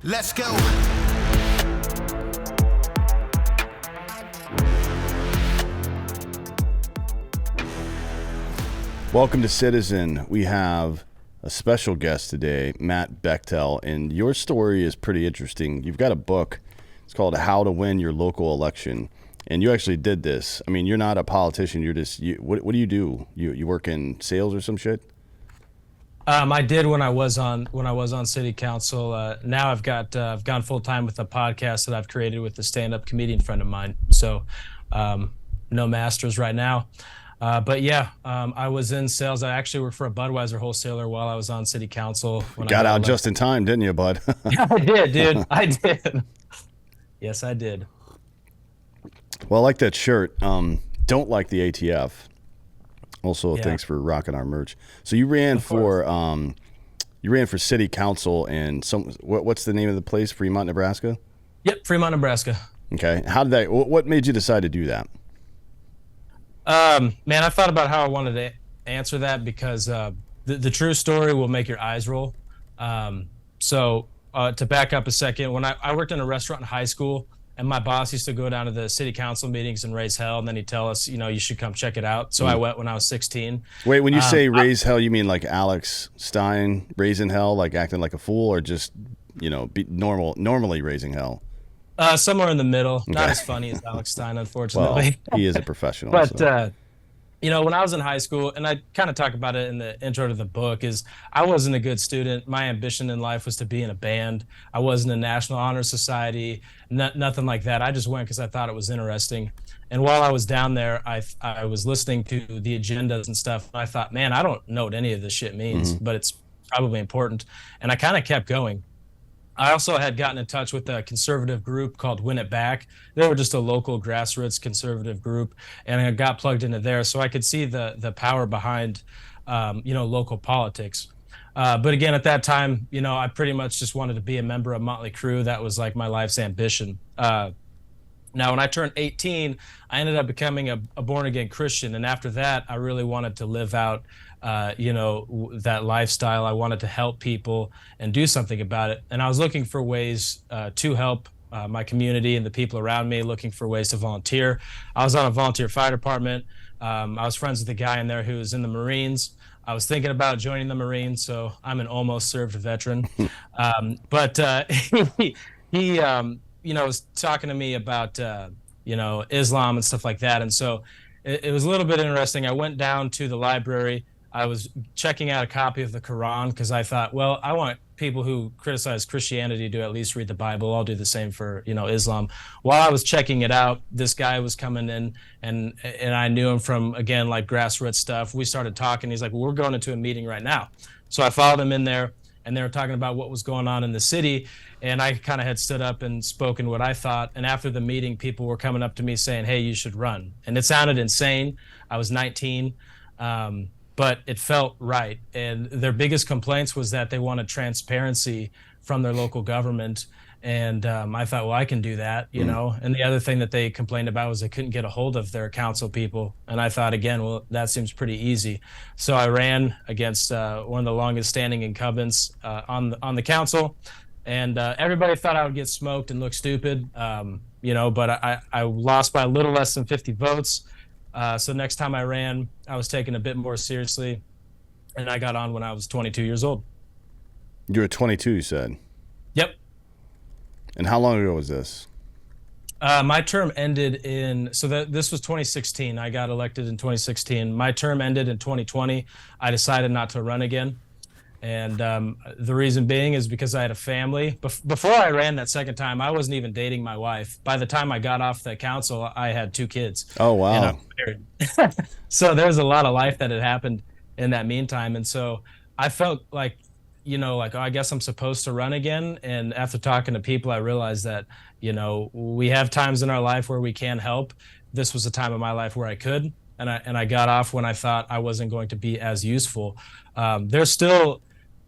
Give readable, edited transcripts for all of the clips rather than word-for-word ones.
Let's go. Welcome to Citizen. We have a special guest today, Matt Bechtel, and your story is pretty interesting. You've got a book. It's called How to Win Your Local Election, and you actually did this. I mean, you're not a politician. You're just what do you do? You work in sales or some shit? I did when I was on city council. Now I've gone full time with a podcast that I've created with a stand-up comedian friend of mine. So no masters right now. But yeah, I was in sales. I actually worked for a Budweiser wholesaler while I was on city council. When got out just in time, didn't you, bud? Yeah, I did, dude. I did. Yes, I did. Well, I like that shirt. Don't like the ATF. Also, Yeah. Thanks for rocking our merch. So you ran for city council and what's the name of the place? Fremont, Nebraska? Yep, Fremont, Nebraska. Okay. How did that? What made you decide to do that? Man, I thought about how I wanted to answer that because the true story will make your eyes roll. So to back up a second, when I worked in a restaurant in high school, and my boss used to go down to the city council meetings and raise hell, and then he'd tell us, you should come check it out. So I went when I was 16. Wait, when you say raise hell, you mean like Alex Stein raising hell, like acting like a fool, or just normally raising hell? Somewhere in the middle. Okay. Not as funny as Alex Stein, unfortunately. Well, he is a professional. But so. when I was in high school, and I kind of talk about it in the intro to the book, is I wasn't a good student. My ambition in life was to be in a band. I wasn't in National Honor Society, nothing like that. I just went because I thought it was interesting. And while I was down there, I was listening to the agendas and stuff. And I thought, man, I don't know what any of this shit means, but it's probably important. And I kind of kept going. I also had gotten in touch with a conservative group called Win It Back. They were just a local grassroots conservative group, and I got plugged into there, so I could see the power behind, local politics. But again, at that time, I pretty much just wanted to be a member of Motley Crue. That was like my life's ambition. Now, when I turned 18, I ended up becoming a born-again Christian, and after that, I really wanted to live out that lifestyle. I wanted to help people and do something about it. And I was looking for ways to help my community and the people around me, looking for ways to volunteer. I was on a volunteer fire department. I was friends with a guy in there who was in the Marines. I was thinking about joining the Marines, so I'm an almost served veteran. But he was talking to me about, Islam and stuff like that. And so it was a little bit interesting. I went down to the library. I was checking out a copy of the Quran because I thought, well, I want people who criticize Christianity to at least read the Bible. I'll do the same for, Islam. While I was checking it out, this guy was coming in and I knew him from, again, like grassroots stuff. We started talking. He's like, well, we're going into a meeting right now. So I followed him in there and they were talking about what was going on in the city. And I kind of had stood up and spoken what I thought. And after the meeting, people were coming up to me saying, hey, you should run. And it sounded insane. I was 19. But it felt right. And their biggest complaints was that they wanted transparency from their local government. And I thought, well, I can do that, And the other thing that they complained about was they couldn't get a hold of their council people. And I thought, again, well, that seems pretty easy. So I ran against one of the longest standing incumbents on the council. And everybody thought I would get smoked and look stupid, but I lost by a little less than 50 votes. So next time I ran, I was taken a bit more seriously, and I got on when I was 22 years old. You were 22, you said? Yep. And how long ago was this? My term ended this was 2016. I got elected in 2016. My term ended in 2020. I decided not to run again. And the reason being is because I had a family. Before I ran that second time, I wasn't even dating my wife. By the time I got off the council, I had 2 kids. Oh, wow. And I'm married. So there's a lot of life that had happened in that meantime. And so I felt like, oh, I guess I'm supposed to run again. And after talking to people, I realized that, we have times in our life where we can help. This was a time in my life where I could. And I got off when I thought I wasn't going to be as useful. There's still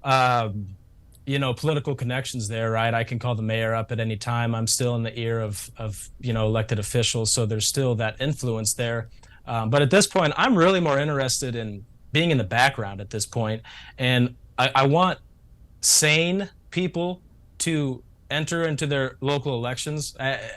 political connections there, right? I can call the mayor up at any time. I'm still in the ear of elected officials. So there's still that influence there. But at this point, I'm really more interested in being in the background at this point. And I want sane people to enter into their local elections.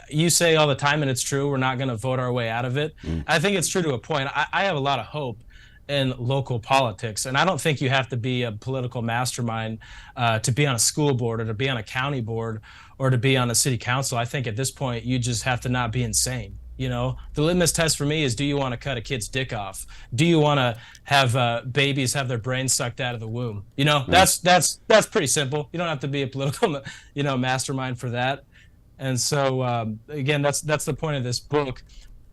You say all the time, and it's true, we're not going to vote our way out of it. Mm. I think it's true to a point. I have a lot of hope in local politics, and I don't think you have to be a political mastermind to be on a school board or to be on a county board or to be on a city council. I think at this point, you just have to not be insane. The litmus test for me is, do you want to cut a kid's dick off? Do you want to have babies have their brains sucked out of the womb? Right. That's pretty simple. You don't have to be a political, mastermind for that. And so again, that's the point of this book.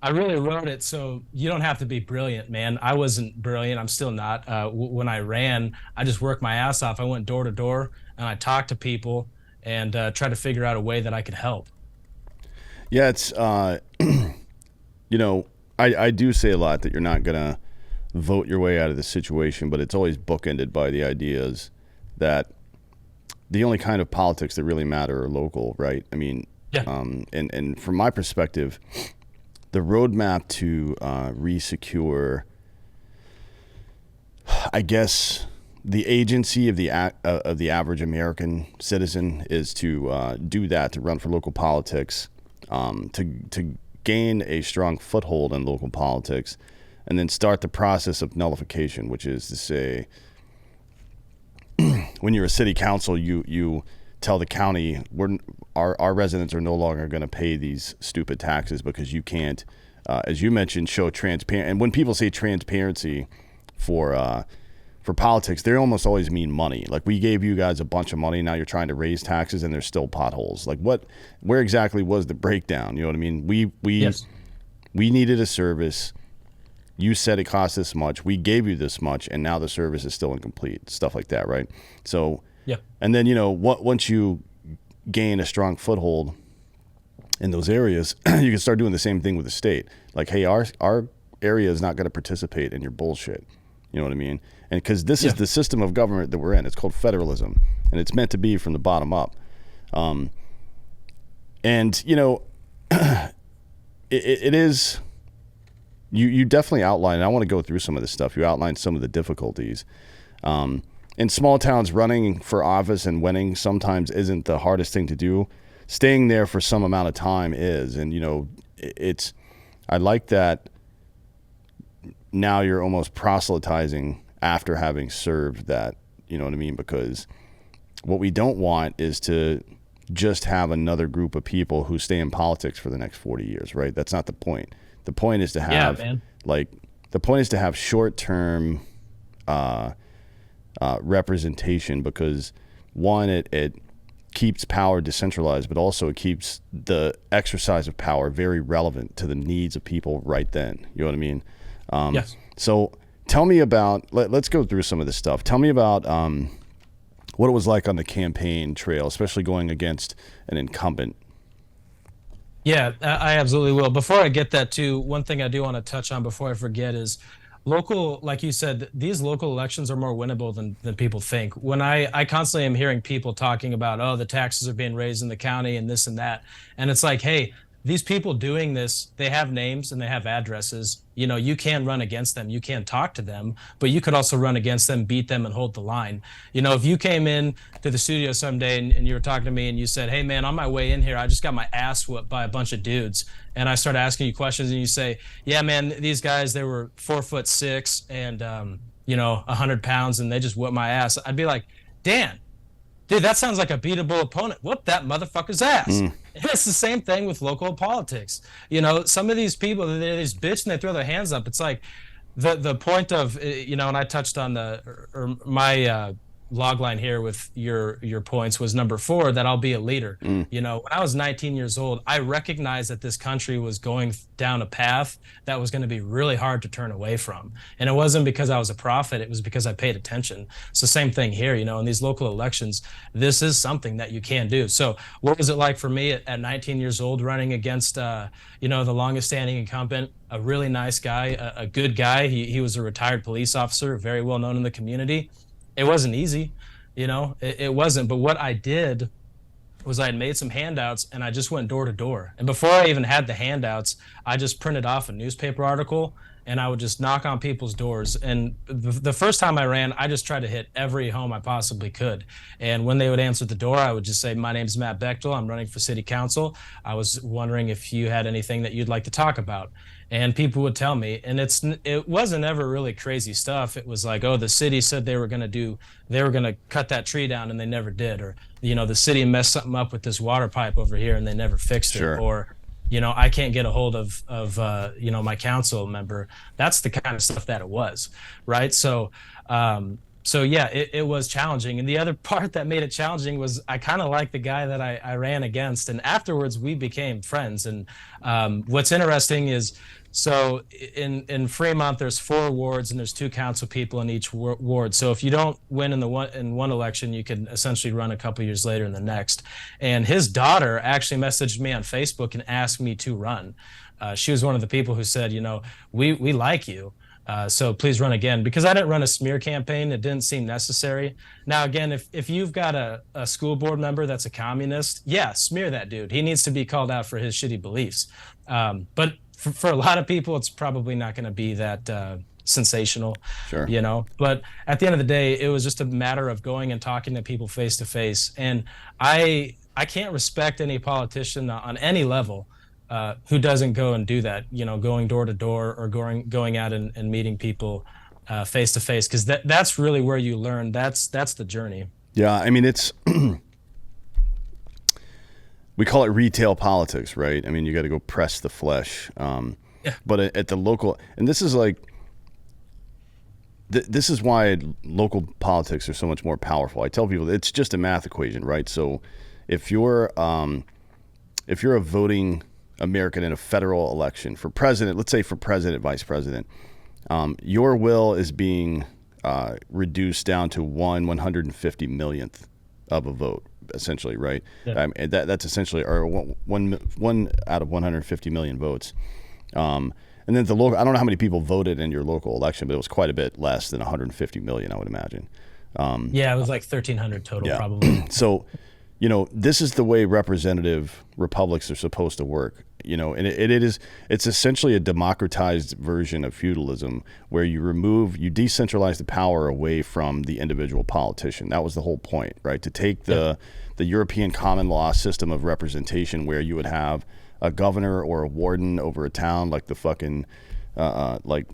I really wrote it so you don't have to be brilliant, man. I wasn't brilliant. I'm still not. When I ran, I just worked my ass off. I went door to door and I talked to people and tried to figure out a way that I could help. Yeah, it's I do say a lot that you're not gonna vote your way out of the situation, but it's always bookended by the ideas that the only kind of politics that really matter are local, right? I mean, Yeah. and from my perspective, the roadmap to resecure, I guess, the agency of the average American citizen is to do that, to run for local politics, to gain a strong foothold in local politics, and then start the process of nullification, which is to say, when you're a city council, you tell the county our residents are no longer going to pay these stupid taxes because you can't, as you mentioned, show transparent. And when people say transparency for politics, they almost always mean money. Like, we gave you guys a bunch of money, now you're trying to raise taxes, and there's still potholes. Like, where exactly was the breakdown? You know what I mean? Yes. We needed a service. You said it cost this much. We gave you this much, and now the service is still incomplete. Stuff like that, right? So, Yeah. and then once you gain a strong foothold in those areas, you can start doing the same thing with the state. Like, hey, our area is not going to participate in your bullshit. You know what I mean? And because this is the system of government that we're in. It's called federalism, and it's meant to be from the bottom up. And it is. You definitely outline, and I want to go through some of this stuff. You outlined some of the difficulties. In small towns, running for office and winning sometimes isn't the hardest thing to do. Staying there for some amount of time is. And, I like that now you're almost proselytizing after having served that, you know what I mean? Because what we don't want is to just have another group of people who stay in politics for the next 40 years, right? That's not the point. The point is to have, short-term representation, because one, it keeps power decentralized, but also it keeps the exercise of power very relevant to the needs of people right then. You know what I mean? Yes. So tell me about, let's go through some of this stuff. Tell me about what it was like on the campaign trail, especially going against an incumbent. Yeah, I absolutely will. Before I get that too, one thing I do want to touch on before I forget is local, like you said, these local elections are more winnable than people think. When I constantly am hearing people talking about, oh, the taxes are being raised in the county and this and that. And it's like, hey, these people doing this, they have names and they have addresses. You can run against them. You can talk to them, but you could also run against them, beat them, and hold the line. If you came in to the studio someday and you were talking to me and you said, hey, man, on my way in here, I just got my ass whooped by a bunch of dudes. And I started asking you questions and you say, yeah, man, these guys, they were 4'6" and, 100 pounds, and they just whooped my ass. I'd be like, Dan, dude, that sounds like a beatable opponent. Whoop that motherfucker's ass. It's the same thing with local politics. Some of these people, they just bitch and they throw their hands up. It's like the point of, and I touched on my log line here with your points was number 4, that I'll be a leader. When I was 19 years old, I recognized that this country was going down a path that was going to be really hard to turn away from. And it wasn't because I was a prophet, it was because I paid attention. It's the same thing here, in these local elections, this is something that you can do. So what was it like for me at 19 years old running against, the longest standing incumbent, a really nice guy, a good guy. He was a retired police officer, very well known in the community. It wasn't easy, it wasn't. But what I did was I had made some handouts and I just went door to door. And before I even had the handouts, I just printed off a newspaper article and I would just knock on people's doors. And the first time I ran, I just tried to hit every home I possibly could. And when they would answer the door, I would just say, "My name's Matt Bechtel. I'm running for city council. I was wondering if you had anything that you'd like to talk about." And people would tell me, and it wasn't ever really crazy stuff. It was like, "Oh, the city said they were going to cut that tree down and they never did," or, "The city messed something up with this water pipe over here and they never fixed it," Sure. or, "I can't get a hold of my council member." That's the kind of stuff that it was, right? So yeah, it was challenging. And the other part that made it challenging was I kind of liked the guy that I ran against, and afterwards we became friends. And what's interesting is, so in Fremont, there's 4 wards and there's 2 council people in each ward. So if you don't win in one election, you can essentially run a couple years later in the next. And his daughter actually messaged me on Facebook and asked me to run. She was one of the people who said, "We like you. So please run again," because I didn't run a smear campaign. It didn't seem necessary. Now, again, if you've got a school board member that's a communist, yeah, smear that dude. He needs to be called out for his shitty beliefs. But for a lot of people, it's probably not going to be that sensational, Sure. But at the end of the day, it was just a matter of going and talking to people face to face. And I can't respect any politician on any level who doesn't go and do that, going door to door or going out and meeting people face to face, because that's really where you learn. That's the journey. Yeah, I mean, it's we call it retail politics, right? I mean, you got to go press the flesh. Yeah. But at the local, and this is like, this is why local politics are so much more powerful. I tell people it's just a math equation, right? So if you're a voting American in a federal election for president, let's say for president, vice president, your will is being reduced down to 1/150 millionth of a vote, essentially, right? Yeah. That's essentially, or one out of 150 million votes. And then the local, I don't know how many people voted in your local election, but it was quite a bit less than 150 million, I would imagine. Yeah, it was like 1,300 total, Yeah. probably. So, this is the way representative republics are supposed to work. And it's essentially a democratized version of feudalism, where you decentralize the power away from the individual politician. That was the whole point, right? To take the European common law system of representation, where you would have a governor or a warden over a town, like the fucking, like,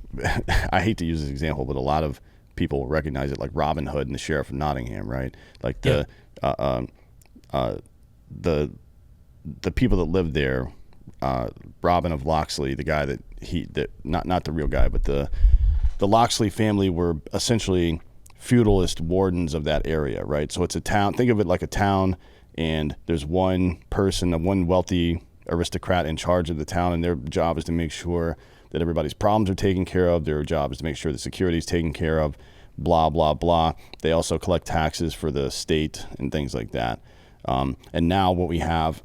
I hate to use this example, but a lot of people recognize it, like Robin Hood and the Sheriff of Nottingham, right? Like the people that lived there, Robin of Locksley, the guy not the real guy, but the Locksley family were essentially feudalist wardens of that area, right? So it's a town. Think of it like a town, and there's one person, one wealthy aristocrat in charge of the town, and their job is to make sure that everybody's problems are taken care of. Their job is to make sure the security is taken care of, blah, blah, blah. They also collect taxes for the state and things like that. And now what we have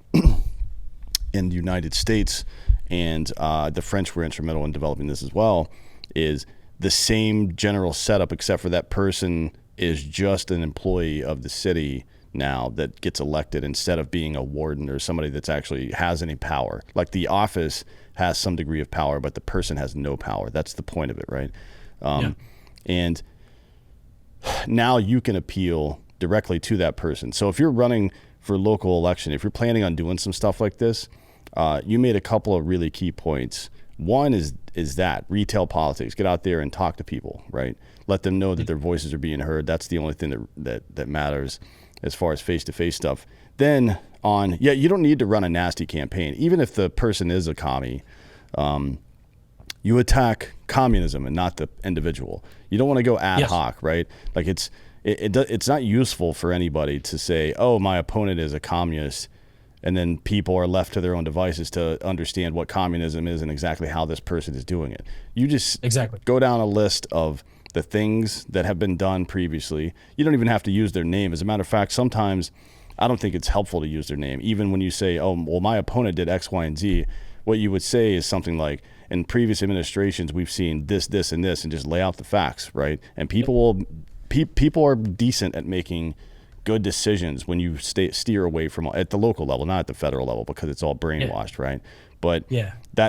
in the United States, and the French were instrumental in developing this as well, is the same general setup, except for that person is just an employee of the city now that gets elected, instead of being a warden or somebody that's actually has any power. Like the office has some degree of power, but the person has no power. That's the point of it, right? And now you can appeal directly to that person. So if you're running for local election, if you're planning on doing some stuff like this, you made a couple of really key points. One is that retail politics. Get out there and talk to people, right? Let them know that their voices are being heard. That's the only thing that matters as far as face-to-face stuff. Then you don't need to run a nasty campaign. Even if the person is a commie, you attack communism and not the individual. You don't want to go ad hoc, right? Like it's not useful for anybody to say, "Oh, my opponent is a communist," and then people are left to their own devices to understand what communism is and exactly how this person is doing it. You just go down a list of the things that have been done previously. You don't even have to use their name. As a matter of fact, sometimes I don't think it's helpful to use their name. Even when you say, "Oh, well, my opponent did X, Y, and Z," what you would say is something like, "In previous administrations, we've seen this, this, and this," and just lay out the facts, right? And people are decent at making good decisions when you steer away from at the local level, not at the federal level, because it's all brainwashed, right? But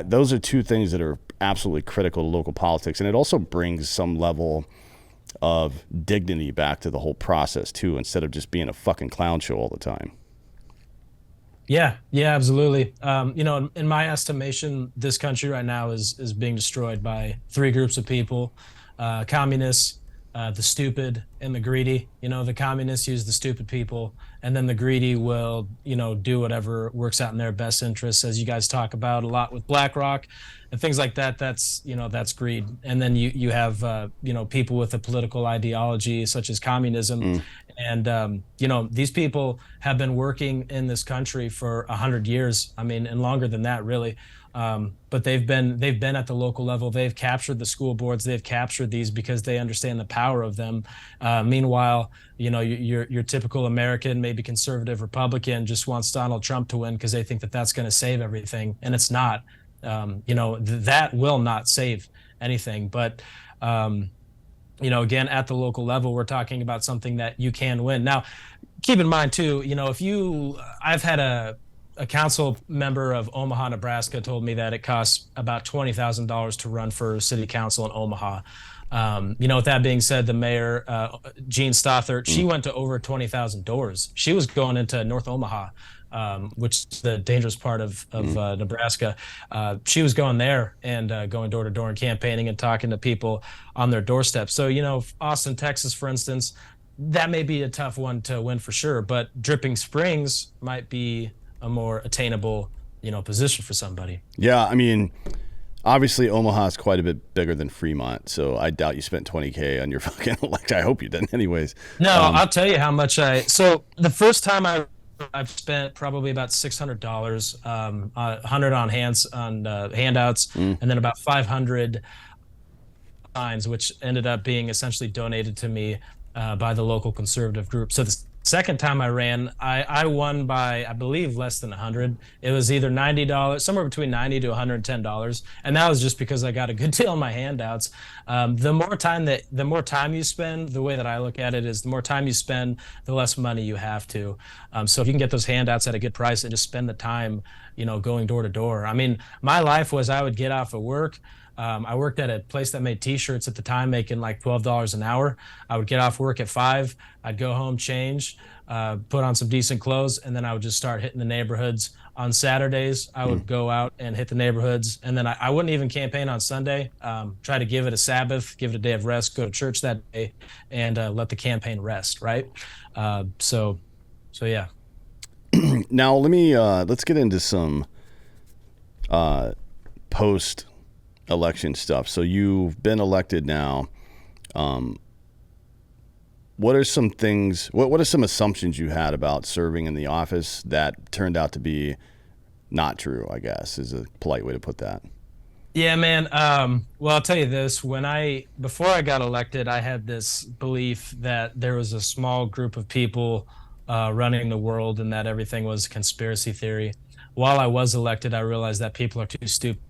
those are two things that are absolutely critical to local politics, and it also brings some level of dignity back to the whole process too, instead of just being a fucking clown show all the time. Yeah, yeah, absolutely. In my estimation, this country right now is being destroyed by three groups of people: communists, the stupid, and the greedy. The communists use the stupid people, and then the greedy will, do whatever works out in their best interests, as you guys talk about a lot with BlackRock and things like that. That's greed. And then you have people with a political ideology such as communism, Mm. and these people have been working in this country for 100 years. I mean, and longer than that, really. But they've been at the local level. They've captured the school boards. They've captured these because they understand the power of them. Meanwhile, your typical American, maybe conservative Republican, just wants Donald Trump to win because they think that that's going to save everything, and it's not. That will not save anything. But again, at the local level, we're talking about something that you can win. Now, keep in mind too, I've had a council member of Omaha, Nebraska, told me that it costs about $20,000 to run for city council in Omaha. With that being said, the mayor, Jean Stothert, she went to over 20,000 doors. She was going into North Omaha, which is the dangerous part of Nebraska. She was going there and going door to door and campaigning and talking to people on their doorstep. So, Austin, Texas, for instance, that may be a tough one to win for sure, but Dripping Springs might be a more attainable, position for somebody. Yeah, I mean, obviously Omaha is quite a bit bigger than Fremont, so I doubt you spent 20K on your fucking election. I hope you didn't, anyways. No, I'll tell you how much so the first time I've spent probably about $600, 100 on handouts, and then about 500 signs, which ended up being essentially donated to me by the local conservative group. So the second time I ran, I won by, I believe, less than 100. It was either $90, somewhere between $90 to $110, and that was just because I got a good deal on my handouts. The more time you spend, the way that I look at it is, the more time you spend, the less money you have to. So if you can get those handouts at a good price and just spend the time, going door to door. I mean, my life was, I would get off of work. I worked at a place that made T-shirts at the time, making like $12 an hour. I would get off work at 5. I'd go home, change, put on some decent clothes, and then I would just start hitting the neighborhoods. On Saturdays, I would go out and hit the neighborhoods, and then I wouldn't even campaign on Sunday. Try to give it a Sabbath, give it a day of rest, go to church that day, and let the campaign rest. Right. So yeah. Now let's get into some post election stuff. So you've been elected now. What are some things, what are some assumptions you had about serving in the office that turned out to be not true, I guess, is a polite way to put that? Yeah, man. Well, I'll tell you this. Before I got elected, I had this belief that there was a small group of people running the world and that everything was a conspiracy theory. While I was elected, I realized that people are too stupid.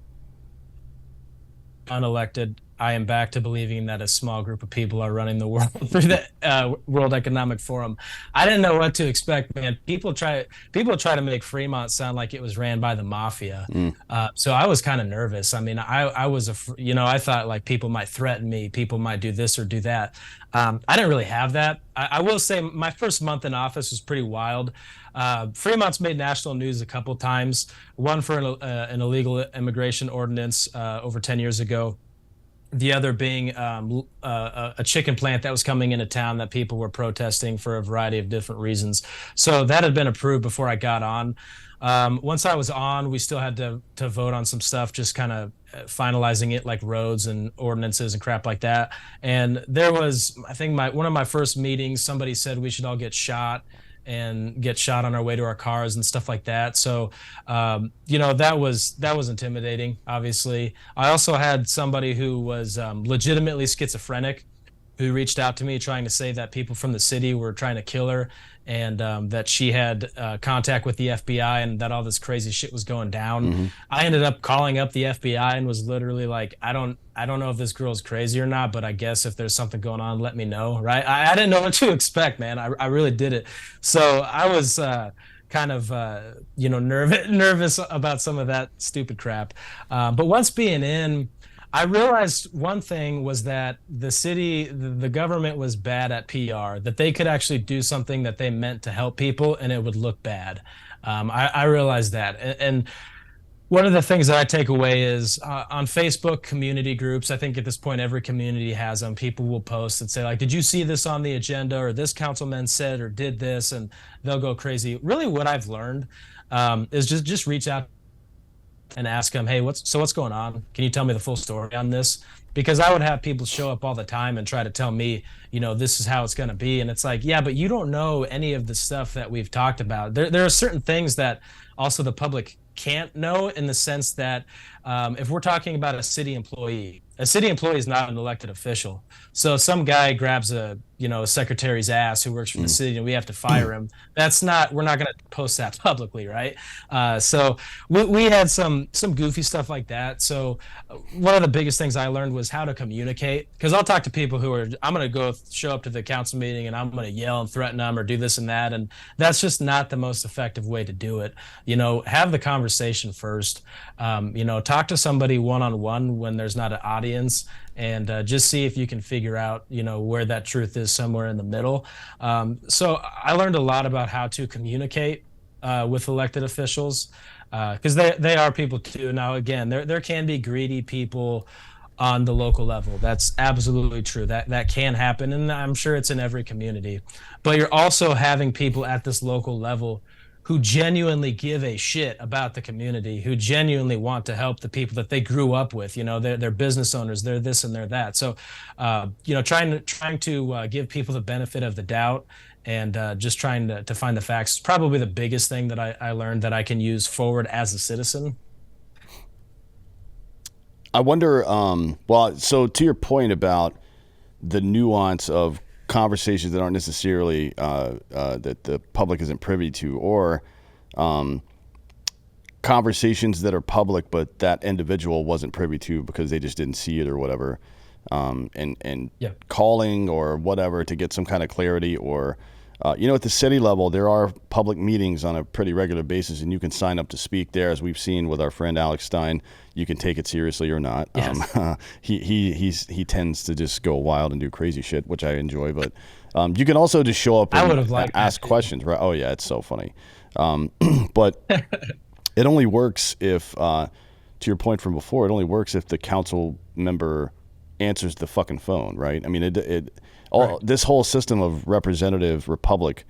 Unelected, I am back to believing that a small group of people are running the world through the World Economic Forum. I didn't know what to expect, man. People try to make Fremont sound like it was ran by the mafia. So I was kind of nervous. I mean, I thought like people might threaten me, people might do this or do that. I didn't really have that. I will say my first month in office was pretty wild. Fremont's made national news a couple times. One for an illegal immigration ordinance over 10 years ago. The other being a chicken plant that was coming into town that people were protesting for a variety of different reasons. So that had been approved before I got on. Once I was on, we still had to vote on some stuff, just kind of finalizing it, like roads and ordinances and crap like that. And there was, I think one of my first meetings, somebody said we should all get shot on our way to our cars and stuff like that. So, that was intimidating, obviously. I also had somebody who was legitimately schizophrenic who reached out to me trying to say that people from the city were trying to kill her, and that she had contact with the FBI and that all this crazy shit was going down. Mm-hmm. I ended up calling up the FBI and was literally like, I don't know if this girl's crazy or not, but I guess if there's something going on, let me know. Right. I didn't know what to expect, man. I really did it. So I was kind of nervous about some of that stupid crap. But once being in, I realized one thing was that the government was bad at PR, that they could actually do something that they meant to help people and it would look bad. I realized that. And one of the things that I take away is on Facebook community groups. I think at this point, every community has them. People will post and say, like, did you see this on the agenda? Or this councilman said or did this? And they'll go crazy. Really, what I've learned is just reach out and ask them, hey, what's going on? Can you tell me the full story on this? Because I would have people show up all the time and try to tell me, this is how it's going to be. And it's like, yeah, but you don't know any of the stuff that we've talked about. There are certain things that also the public can't know, in the sense that if we're talking about a city employee is not an elected official. So some guy grabs a secretary's ass who works for the city and we have to fire him. We're not going to post that publicly, right? So we had some goofy stuff like that. So one of the biggest things I learned was how to communicate, because I'll talk to people I'm going to go show up to the council meeting and I'm going to yell and threaten them or do this and that. And that's just not the most effective way to do it. Have the conversation first. Talk to somebody one-on-one when there's not an audience, and just see if you can figure out, where that truth is, somewhere in the middle. So I learned a lot about how to communicate with elected officials, because they are people too. Now, again, there can be greedy people on the local level. That's absolutely true. That can happen, and I'm sure it's in every community. But you're also having people at this local level who genuinely give a shit about the community, who genuinely want to help the people that they grew up with. They're business owners, they're this and they're that. So, trying to give people the benefit of the doubt, and just trying to find the facts is probably the biggest thing that I learned that I can use forward as a citizen. I wonder, well, so to your point about the nuance of conversations that aren't necessarily that the public isn't privy to, or conversations that are public but that individual wasn't privy to because they just didn't see it or whatever, and Yeah. calling or whatever to get some kind of clarity, or at the city level, there are public meetings on a pretty regular basis, and you can sign up to speak there, as we've seen with our friend Alex Stein. You can take it seriously or not. Yes. He tends to just go wild and do crazy shit, which I enjoy. But you can also just show up I would and have liked ask that too. questions, right? Oh yeah, it's so funny. But it only works if, to your point from before, it only works if the council member answers the fucking phone, right? I mean, Right. this whole system of representative republic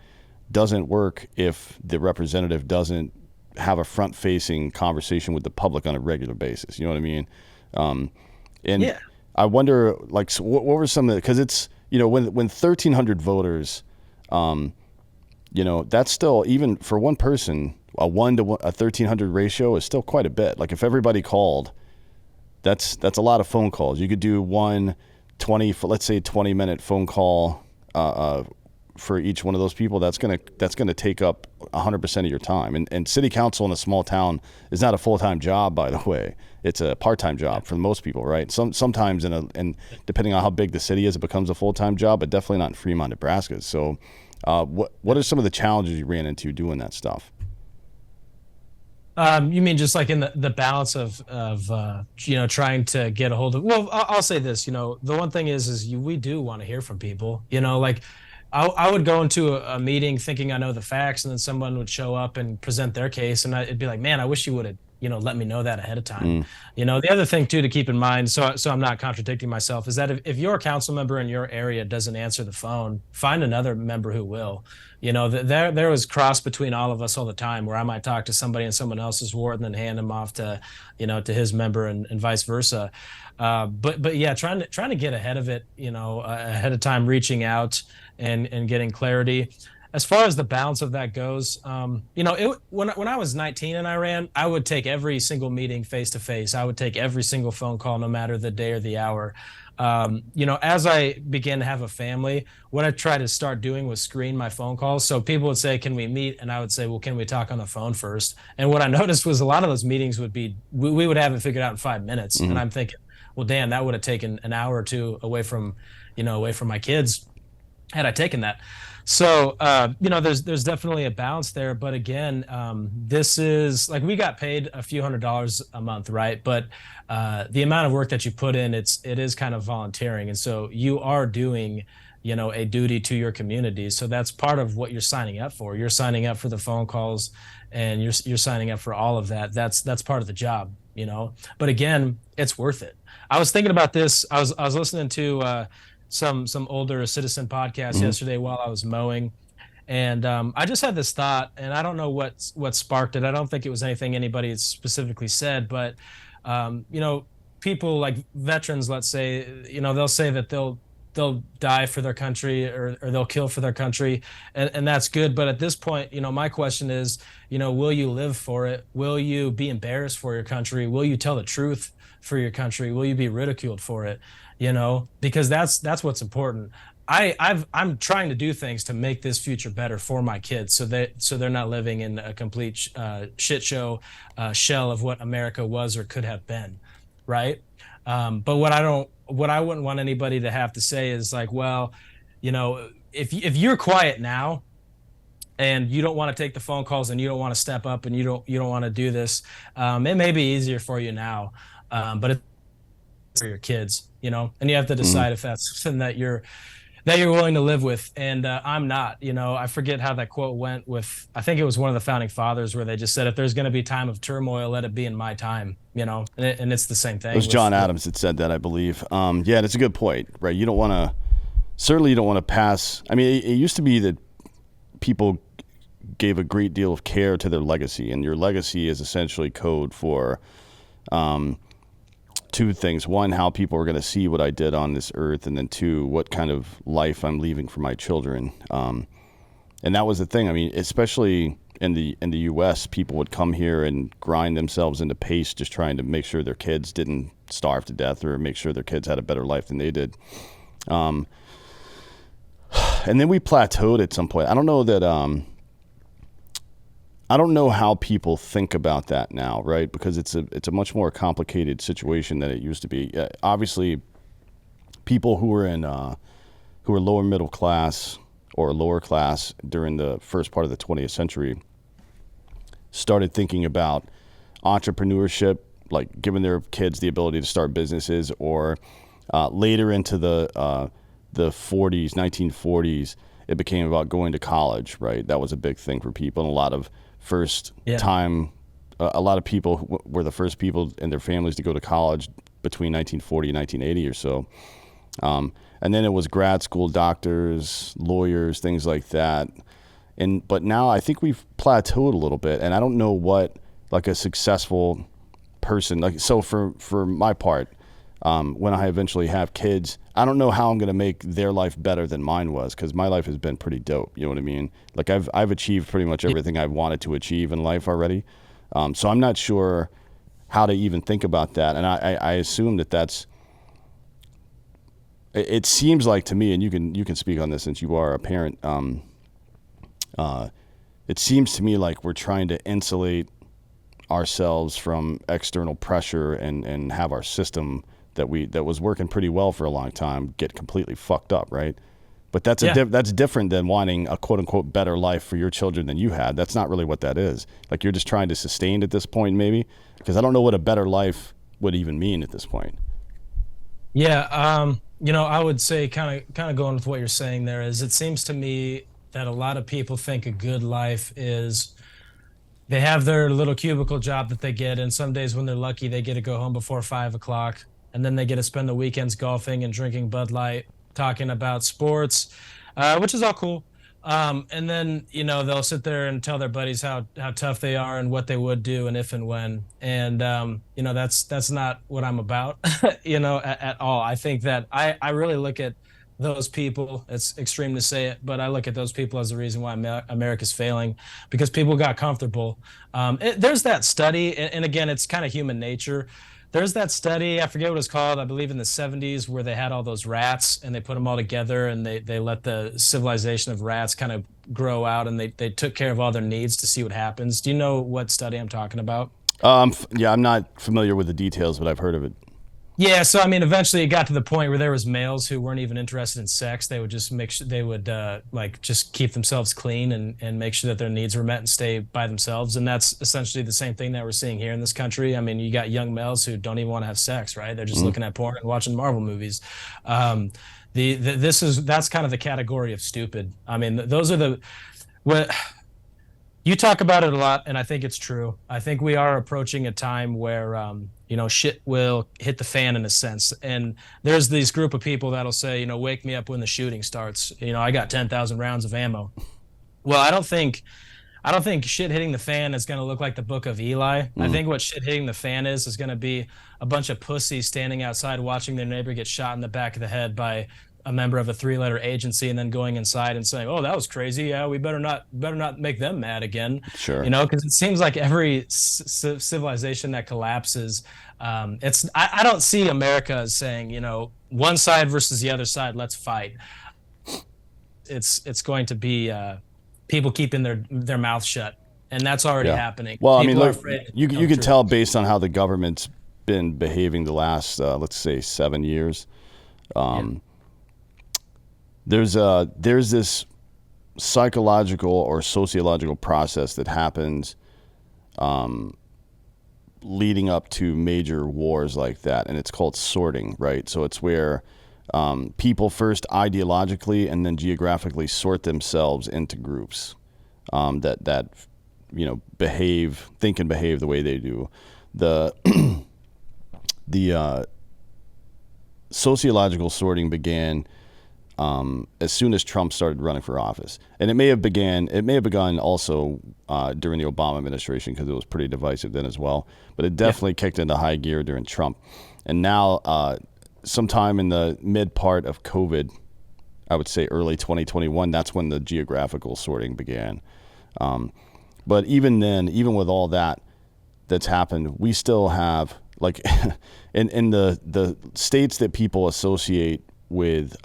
doesn't work if the representative doesn't have a front-facing conversation with the public on a regular basis. You know what I mean? And Yeah. I wonder, like, so what were some of the, because it's, when 1,300 voters, that's still, even for one person, a 1 to 1,300 ratio is still quite a bit. Like, if everybody called, that's a lot of phone calls. You could do let's say 20-minute phone call for each one of those people. That's gonna take up 100% of your time. And city council in a small town is not a full-time job, by the way. It's a part-time job for most people, right? Sometimes and depending on how big the city is, it becomes a full-time job, but definitely not in Fremont, Nebraska. So, what are some of the challenges you ran into doing that stuff? You mean just like in the balance of trying to get a hold of, well, I'll say this, the one thing is we do want to hear from people, like I would go into a meeting thinking I know the facts, and then someone would show up and present their case, and it'd be like, man, I wish you would have, let me know that ahead of time. The other thing too to keep in mind, so I'm not contradicting myself, is that if your council member in your area doesn't answer the phone, find another member who will. There was cross between all of us all the time, where I might talk to somebody in someone else's ward and then hand them off to, to his member, and vice versa. But yeah, trying to get ahead of it, ahead of time, reaching out and getting clarity. As far as the balance of that goes, when I was 19 and I ran, I would take every single meeting face to face. I would take every single phone call, no matter the day or the hour. As I began to have a family, what I tried to start doing was screen my phone calls. So people would say, "Can we meet?" And I would say, "Well, can we talk on the phone first?" And what I noticed was a lot of those meetings would be, we would have it figured out in 5 minutes. And I'm thinking, well, damn, that would have taken an hour or two away from my kids. had I taken that. So, there's definitely a balance there. But again, this is like we got paid a few $100s a month, right? But the amount of work that you put in, it is kind of volunteering, and so you are doing, a duty to your community. So that's part of what you're signing up for. You're signing up for the phone calls, and you're signing up for all of that. That's part of the job, But again, it's worth it. I was thinking about this. I was listening to some older citizen podcasts Hmm. yesterday while I was mowing, and I just had this thought, and I don't know what sparked it. I don't think it was anything anybody had specifically said, but um, you know, people like veterans, let's say, they'll say that they'll die for their country, or they'll kill for their country, and that's good. But at this point, my question is, will you live for it? Will you be embarrassed for your country? Will you tell the truth for your country? Will you be ridiculed for it? Because that's what's important. I'm trying to do things to make this future better for my kids, so they're not living in a complete shit show, shell of what America was or could have been, right? But what I wouldn't want anybody to have to say is like, well, if you're quiet now and you don't want to take the phone calls and you don't want to step up and you don't want to do this, it may be easier for you now, but it's for your kids, and you have to Hmm. decide if that's something that you're willing to live with. And I'm not. I forget how that quote went with, I think it was one of the founding fathers, where they just said, if there's going to be time of turmoil, let it be in my time. And it's the same It thing was John with Adams that said that, I believe. Yeah, that's a good point, right? You don't want to, certainly you don't want to pass. I mean, it used to be that people gave a great deal of care to their legacy, and your legacy is essentially code for two things. One, how people are going to see what I did on this earth, and then two, what kind of life I'm leaving for my children. And that was the thing. I mean, especially in the U.S., people would come here and grind themselves into paste, just trying to make sure their kids didn't starve to death or make sure their kids had a better life than they did. And then we plateaued at some point. I don't know that. I don't know how people think about that now, right? Because it's a much more complicated situation than it used to be. Obviously, people who were lower middle class or lower class during the first part of the 20th century started thinking about entrepreneurship, like giving their kids the ability to start businesses, or later into the 40s, 1940s, it became about going to college, right? That was a big thing for people, and a lot of first yeah. time, a lot of people were the first people in their families to go to college between 1940 and 1980 or so. And then it was grad school, doctors, lawyers, things like that. But now I think we've plateaued a little bit, and I don't know what like a successful person like. So for my part, when I eventually have kids, I don't know how I'm going to make their life better than mine was, because my life has been pretty dope. You know what I mean? Like I've achieved pretty much everything I wanted to achieve in life already. So I'm not sure how to even think about that, and I assume that's. It seems like to me, and you can speak on this since you are a parent. It seems to me like we're trying to insulate ourselves from external pressure, and have our system that was working pretty well for a long time get completely fucked up, right? But Yeah. that's different than wanting a quote unquote better life for your children than you had. That's not really what that is. Like, you're just trying to sustain at this point, maybe, because I don't know what a better life would even mean at this point. Yeah. I would say kind of going with what you're saying there, is it seems to me that a lot of people think a good life is they have their little cubicle job that they get, and some days when they're lucky, they get to go home before 5 o'clock, and then they get to spend the weekends golfing and drinking Bud Light, talking about sports, which is all cool. And then they'll sit there and tell their buddies how tough they are and what they would do and if and when. And that's not what I'm about, at all. I think that I really look at those people. It's extreme to say it, but I look at those people as the reason why America's failing, because people got comfortable. There's that study, and again, it's kind of human nature. There's that study, I forget what it's called, I believe in the 70s, where they had all those rats and they put them all together, and they let the civilization of rats kind of grow out, and they took care of all their needs to see what happens. Do you know what study I'm talking about? Yeah, I'm not familiar with the details, but I've heard of it. Yeah, so I mean, eventually it got to the point where there was males who weren't even interested in sex. They would just make sure they would like just keep themselves clean and make sure that their needs were met and stay by themselves. And that's essentially the same thing that we're seeing here in this country. I mean, you got young males who don't even want to have sex, right? They're just Mhm. looking at porn and watching Marvel movies. Um, that's kind of the category of stupid. I mean, those are the what you talk about it a lot, and I think it's true. I think we are approaching a time where, shit will hit the fan in a sense. And there's these group of people that'll say, wake me up when the shooting starts. I got 10,000 rounds of ammo. Well, I don't think shit hitting the fan is going to look like the Book of Eli. I Mhm. think what shit hitting the fan is going to be a bunch of pussies standing outside watching their neighbor get shot in the back of the head by a member of a three-letter agency, and then going inside and saying, "Oh, that was crazy. Yeah, we better not make them mad again." Sure. Because it seems like every civilization that collapses, I don't see America as saying, one side versus the other side, let's fight. It's going to be people keeping their mouth shut, and that's already Yeah. happening. Well, I mean, People are look, afraid to you tell the can truth. tell based on how the government's been behaving the last, let's say, 7 years. Yeah, There's this psychological or sociological process that happens leading up to major wars like that, and it's called sorting, right? So it's where people first ideologically and then geographically sort themselves into groups that think and behave the way they do. The the sociological sorting began as soon as Trump started running for office, and it may have begun also during the Obama administration because it was pretty divisive then as well. But it yeah, definitely kicked into high gear during Trump, and now sometime in the mid part of COVID, I would say early 2021, that's when the geographical sorting began. But even then, even with all that's happened, we still have like in the states that people associate with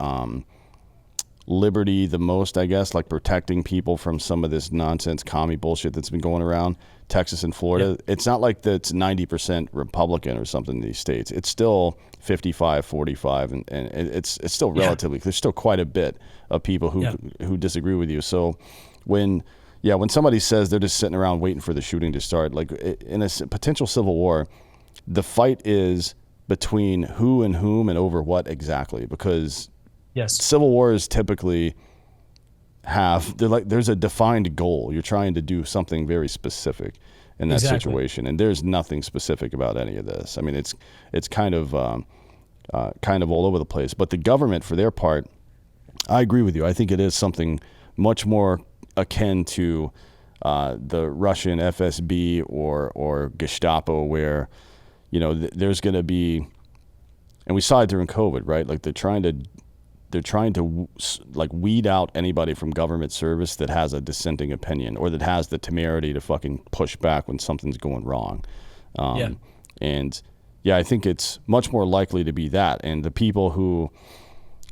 liberty the most, I guess, like protecting people from some of this nonsense commie bullshit that's been going around, Texas and yeah, Florida. It's not like that's 90% Republican or something in these states. It's still 55-45, and it's still yeah, relatively, there's still quite a bit of people yeah. who disagree with you. So when when somebody says they're just sitting around waiting for the shooting to start, like in a potential civil war, the fight is between who and whom and over what exactly, because Yes, civil wars typically there's a defined goal. You're trying to do something very specific in that exactly. situation, and there's nothing specific about any of this. I mean, it's kind of all over the place. But the government, for their part, I agree with you. I think it is something much more akin to the Russian FSB or Gestapo, where there's going to be, and we saw it during COVID, right? Like they're trying to like weed out anybody from government service that has a dissenting opinion or that has the temerity to fucking push back when something's going wrong. Yeah, And yeah, I think it's much more likely to be that. And the people who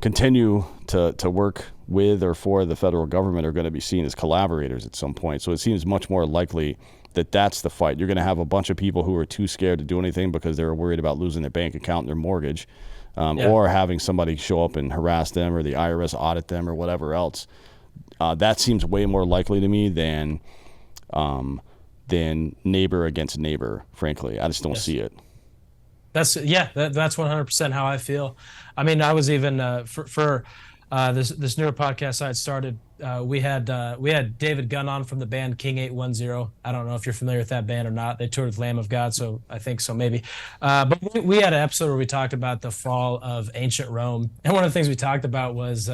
continue to work with or for the federal government are going to be seen as collaborators at some point. So it seems much more likely that that's the fight. You're going to have a bunch of people who are too scared to do anything because they're worried about losing their bank account and their mortgage, yeah. or having somebody show up and harass them or the IRS audit them or whatever else. That seems way more likely to me than neighbor against neighbor. Frankly, I just don't Yes. see it. That's 100% how I feel. I mean, I was even for this newer podcast I had started. We had David Gunn on from the band King 810. I don't know if you're familiar with that band or not. They toured with Lamb of God, so I think so maybe. But we had an episode where we talked about the fall of ancient Rome, and one of the things we talked about was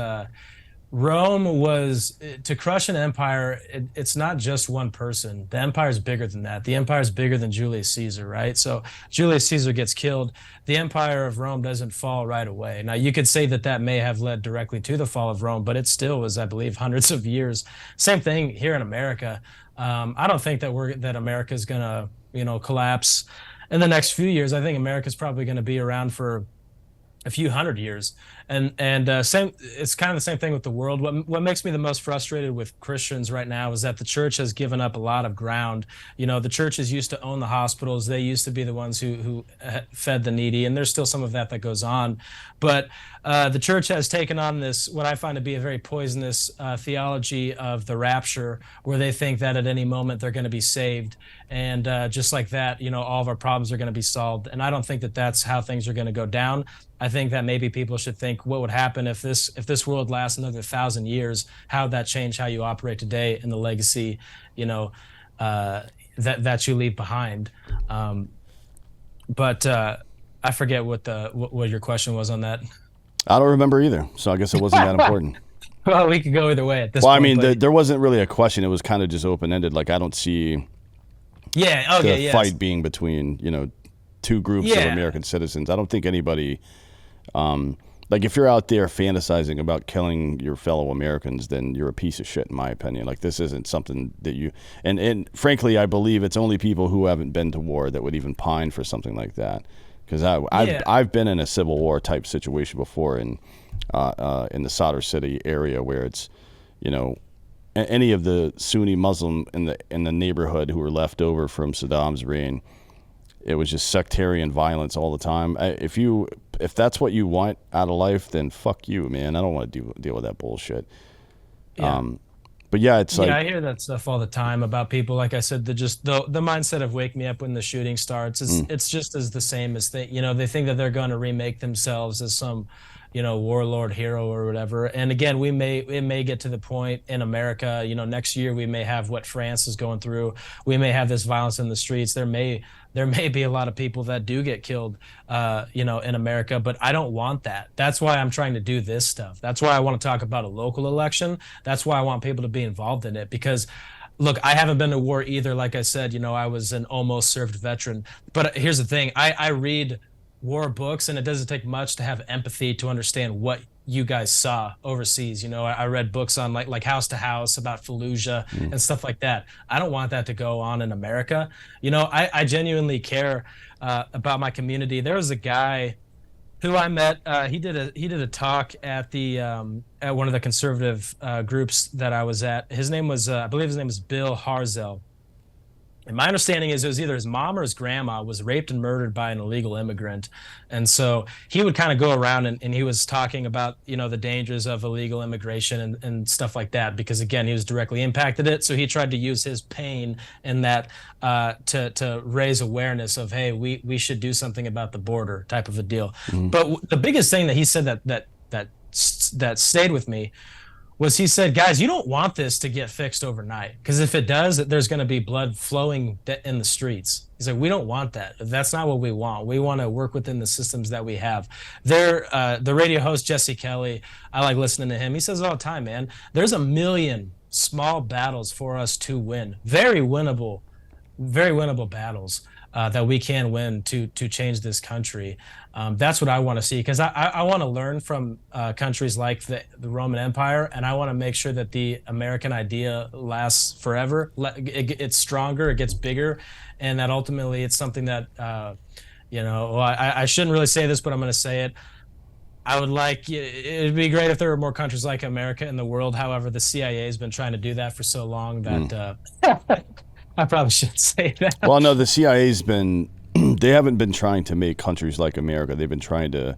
Rome was to crush an empire. It's not just one person. The empire is bigger than that. The empire is bigger than Julius Caesar, right? So Julius Caesar gets killed. The empire of Rome doesn't fall right away. Now you could say that that may have led directly to the fall of Rome, but it still was, I believe, hundreds of years. Same thing here in America. I don't think that America is gonna, collapse in the next few years. I think America is probably going to be around for a few hundred years. And same, it's kind of the same thing with the world. What makes me the most frustrated with Christians right now is that the church has given up a lot of ground. The churches used to own the hospitals. They used to be the ones who fed the needy, and there's still some of that goes on. But the church has taken on this, what I find to be a very poisonous theology of the rapture, where they think that at any moment they're going to be saved, and just like that, all of our problems are going to be solved. And I don't think that that's how things are going to go down. I think that maybe people should think, what would happen if this world lasts another 1,000 years? How would that change how you operate today and the legacy, you know, that you leave behind? Um, but I forget what your question was on that. I don't remember either, so I guess it wasn't that important. Well, we could go either way at this Well, I point, mean, but there wasn't really a question. It was kind of just open ended. Like I don't see yeah, the okay, yes, fight being between two groups of yeah, American citizens. I don't think anybody like if you're out there fantasizing about killing your fellow Americans, then you're a piece of shit, in my opinion. Like this isn't something that you and frankly, I believe it's only people who haven't been to war that would even pine for something like that. Because yeah, I've been in a Civil War type situation before in the Sadr City area where it's you know any of the Sunni Muslim in the neighborhood who were left over from Saddam's reign. It was just sectarian violence all the time. If that's what you want out of life, then fuck you, man. I don't want to deal with that bullshit. yeah. But yeah, it's Yeah, like, I hear that stuff all the time about people. Like I said, the mindset of wake me up when the shooting starts. It's mm, it's just as the same as they think that they're going to remake themselves as some, warlord hero or whatever. And again, it may get to the point in America, next year we may have what France is going through. We may have this violence in the streets. There may be a lot of people that do get killed, in America, but I don't want that. That's why I'm trying to do this stuff. That's why I want to talk about a local election. That's why I want people to be involved in it because look, I haven't been to war either. Like I said, I was an almost served veteran. But here's the thing. I read war books and it doesn't take much to have empathy to understand what you guys saw overseas. I read books on like House to House about Fallujah mm. and stuff like that. I don't want that to go on in America. I genuinely care about my community. There was a guy who I met. He did a talk at one of the conservative groups that I was at. His name was I believe his name was Bill Harzel. And my understanding is it was either his mom or his grandma was raped and murdered by an illegal immigrant. And so he would kind of go around and he was talking about, the dangers of illegal immigration and stuff like that, because again, he was directly impacted it. So he tried to use his pain in that to raise awareness of, hey, we should do something about the border type of a deal. Mm. But the biggest thing that he said that stayed with me was he said, guys, you don't want this to get fixed overnight because if it does, there's going to be blood flowing in the streets. He's like, we don't want that. That's not what we want. We want to work within the systems that we have. The radio host Jesse Kelly, I like listening to him. He says all the time, man, there's a million small battles for us to win. Very winnable battles that we can win to change this country. That's what I want to see because I want to learn from countries like the Roman Empire, and I want to make sure that the American idea lasts forever. It's stronger, it gets bigger, and that ultimately it's something that well, I shouldn't really say this, but I'm going to say it. I would like it'd be great if there were more countries like America in the world. However, the CIA has been trying to do that for so long Mm. that I probably shouldn't say that. Well, no, the CIA's been they haven't been trying to make countries like America. They've been trying to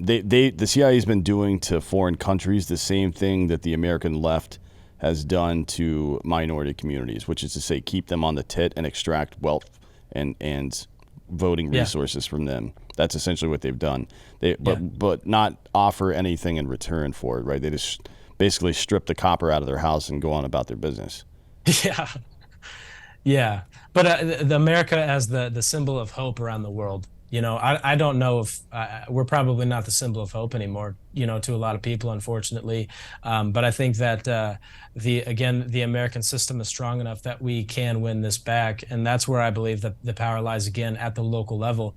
the CIA's been doing to foreign countries the same thing that the American left has done to minority communities, which is to say keep them on the tit and extract wealth and voting Yeah, resources from them. That's essentially what they've done. They yeah, but not offer anything in return for it, right? They just basically strip the copper out of their house and go on about their business. yeah. Yeah, but the America as the symbol of hope around the world. I don't know if we're probably not the symbol of hope anymore. To a lot of people, unfortunately. But I think that the American system is strong enough that we can win this back, and that's where I believe that the power lies again at the local level.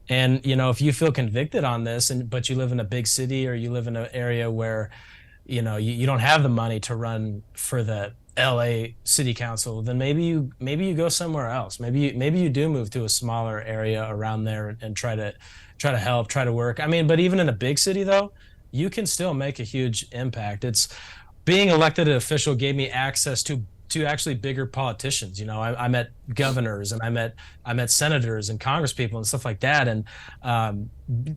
And if you feel convicted on this, but you live in a big city or you live in an area where you don't have the money to run for the LA City Council, then maybe you go somewhere else. Maybe you do move to a smaller area around there and try to try to help, try to work. I mean, but even in a big city though, you can still make a huge impact. It's being elected an official gave me access to actually bigger politicians. You know, I met governors and I met senators and congresspeople and stuff like that. And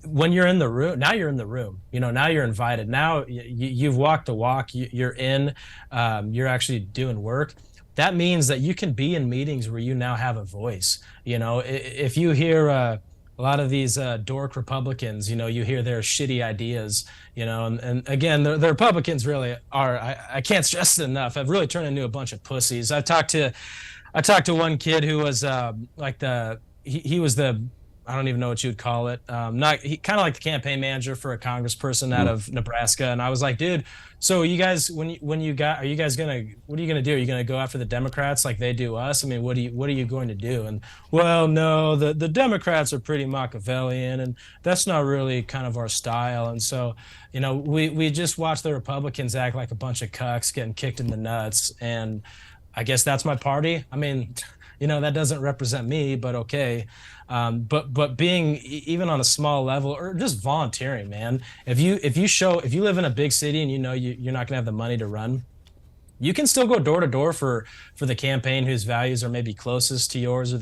when you're in the room, now you're in the room. You know, now you're invited. Now you've walked the walk. You're in. You're actually doing work. That means that you can be in meetings where you now have a voice. You know, if you hear a lot of these dork Republicans, you know, you hear their shitty ideas, you know, and again, the Republicans really are, I can't stress it enough, have really turned into a bunch of pussies. I talked to one kid who was like he was the, I don't even know what you'd call it. Not he kind of like the campaign manager for a congressperson out of Nebraska. And I was like, dude, so you guys, when you got, are you guys gonna, what are you gonna do? Are you gonna go after the Democrats like they do us? I mean, what are you going to do? And well, no, the Democrats are pretty Machiavellian, and that's not really kind of our style. And so, you know, we just watch the Republicans act like a bunch of cucks getting kicked in the nuts, and I guess that's my party. I mean, you know, that doesn't represent me, but okay. But being even on a small level or just volunteering, man. If you live in a big city and you know you're not gonna have the money to run, you can still go door to door for the campaign whose values are maybe closest to yours, or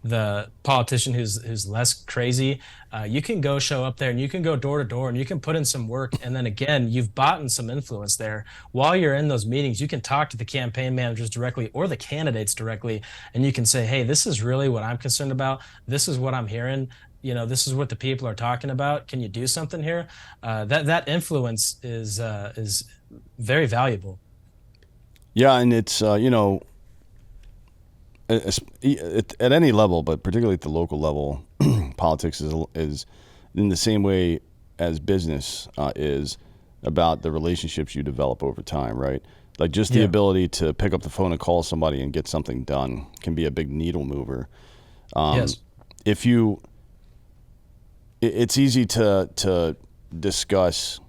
the politician who's less crazy. You can go show up there and you can go door to door and you can put in some work, and then again you've bought in some influence there. While you're in those meetings, you can talk to the campaign managers directly or the candidates directly, and you can say, hey, this is really what I'm concerned about. This is what I'm hearing. You know, this is what the people are talking about. Can you do something here? That influence is very valuable. Yeah, and it's you know, at any level, but particularly at the local level, politics is in the same way as business is about the relationships you develop over time, right? Like just the Yeah. ability to pick up the phone and call somebody and get something done can be a big needle mover. Um, Yes. if you, it's easy to discuss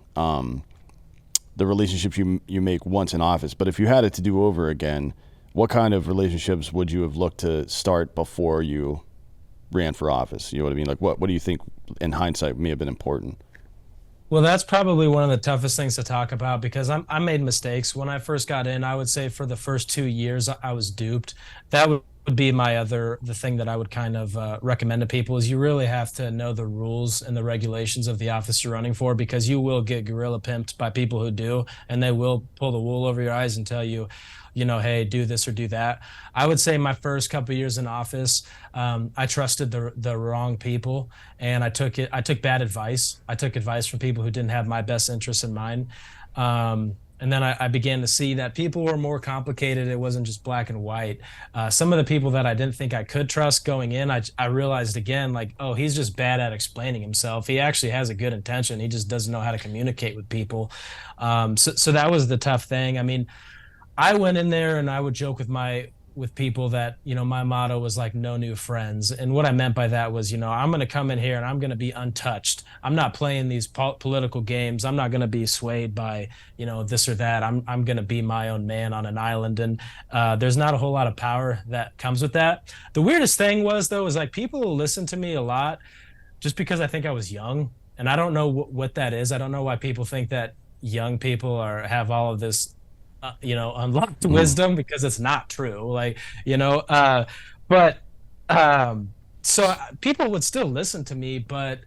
the relationships you make once in office, but if you had it to do over again, what kind of relationships would you have looked to start before you ran for office? You know what I mean? Like what do you think in hindsight may have been important? Well, that's probably one of the toughest things to talk about because I made mistakes when I first got in. I would say for the first 2 years, I was duped. That would be the thing that I would kind of recommend to people is you really have to know the rules and the regulations of the office you're running for, because you will get gorilla pimped by people who do, and they will pull the wool over your eyes and tell you, you know, hey, do this or do that. I would say my first couple of years in office, I trusted the wrong people, and I took bad advice. I took advice from people who didn't have my best interests in mind. And then I began to see that people were more complicated. It wasn't just black and white. Some of the people that I didn't think I could trust going in, I realized again, like, oh, he's just bad at explaining himself. He actually has a good intention. He just doesn't know how to communicate with people. So that was the tough thing. I mean, I went in there and I would joke with people that, you know, my motto was like no new friends. And what I meant by that was, you know, I'm going to come in here and I'm going to be untouched. I'm not playing these political games. I'm not going to be swayed by, you know, this or that. I'm going to be my own man on an island. And there's not a whole lot of power that comes with that. The weirdest thing was though, is like people will listen to me a lot just because I think I was young. And I don't know what that is. I don't know why people think that young people have all of this you know, unlocked Mm. wisdom, because it's not true. Like, you know, but so people would still listen to me, but